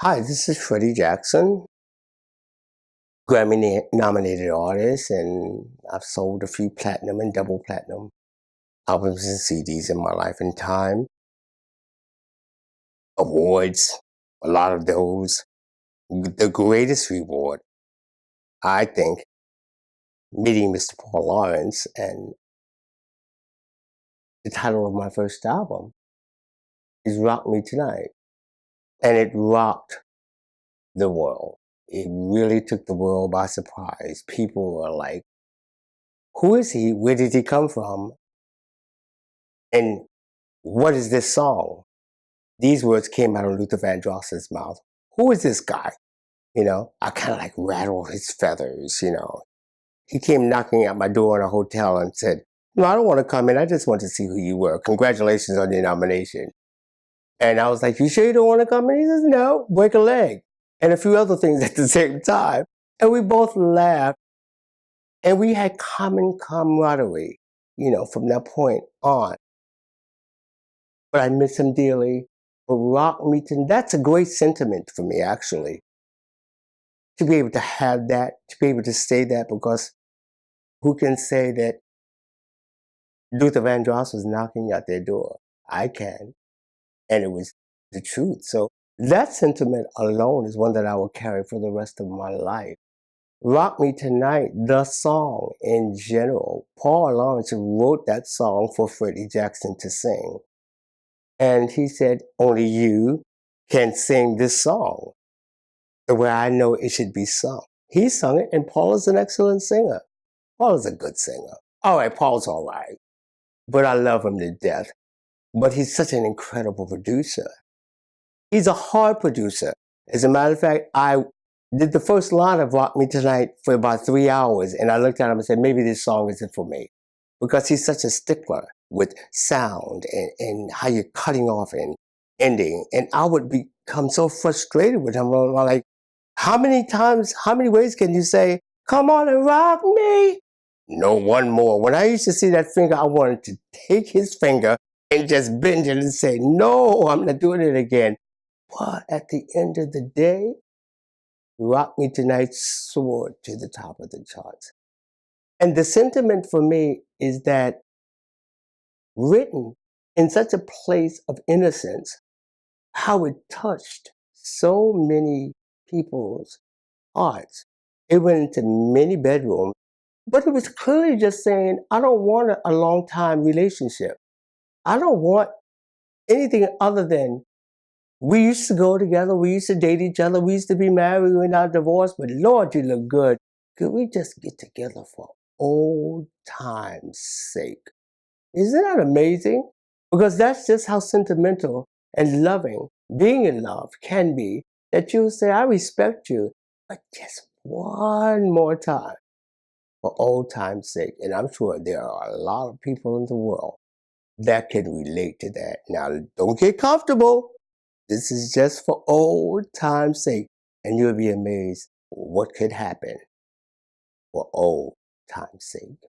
Hi, this is Freddie Jackson, Grammy nominated artist, and I've sold a few platinum and double platinum albums and CDs in my life and time. Awards, a lot of those. The greatest reward, I think, meeting Mr. Paul Lawrence, and the title of my first album is Rock Me Tonight. And it rocked the world. It really took the world by surprise. People were like, who is he? Where did he come from? And what is this song? These words came out of Luther Vandross's mouth. Who is this guy? I kind of like rattled his feathers. He came knocking at my door in a hotel and said, no, I don't want to come in. I just want to see who you were. Congratulations on your nomination. And I was like, you sure you don't want to come in? He says, no, break a leg. And a few other things at the same time. And we both laughed. And we had common camaraderie, from that point on. But I miss him dearly. But Rock Me Tonight, that's a great sentiment for me, actually. To be able to have that, to be able to say that, because who can say that Luther Vandross was knocking at their door? I can. And it was the truth. So that sentiment alone is one that I will carry for the rest of my life. Rock Me Tonight, the song in general. Paul Lawrence wrote that song for Freddie Jackson to sing. And he said, only you can sing this song the way I know it should be sung. He sung it, and Paul is an excellent singer. Paul is a good singer. All right, Paul's all right. But I love him to death. But he's such an incredible producer. He's a hard producer. As a matter of fact, I did the first line of Rock Me Tonight for about 3 hours, and I looked at him and said, maybe this song isn't for me. Because he's such a stickler with sound and how you're cutting off and ending. And I would become so frustrated with him. I'm like, how many ways can you say, come on and rock me? No, one more. When I used to see that finger, I wanted to take his finger and just bend it and say, no, I'm not doing it again. But at the end of the day, Rock Me Tonight soared to the top of the charts. And the sentiment for me is that written in such a place of innocence, how it touched so many people's hearts. It went into many bedrooms, but it was clearly just saying, I don't want a long-time relationship. I don't want anything other than we used to go together, we used to date each other, we used to be married, we went out divorced, but Lord, you look good. Could we just get together for old time's sake? Isn't that amazing? Because that's just how sentimental and loving being in love can be, that you'll say, I respect you, but just one more time for old time's sake. And I'm sure there are a lot of people in the world that can relate to that. Now, don't get comfortable. This is just for old time's sake. And you'll be amazed what could happen for old time's sake.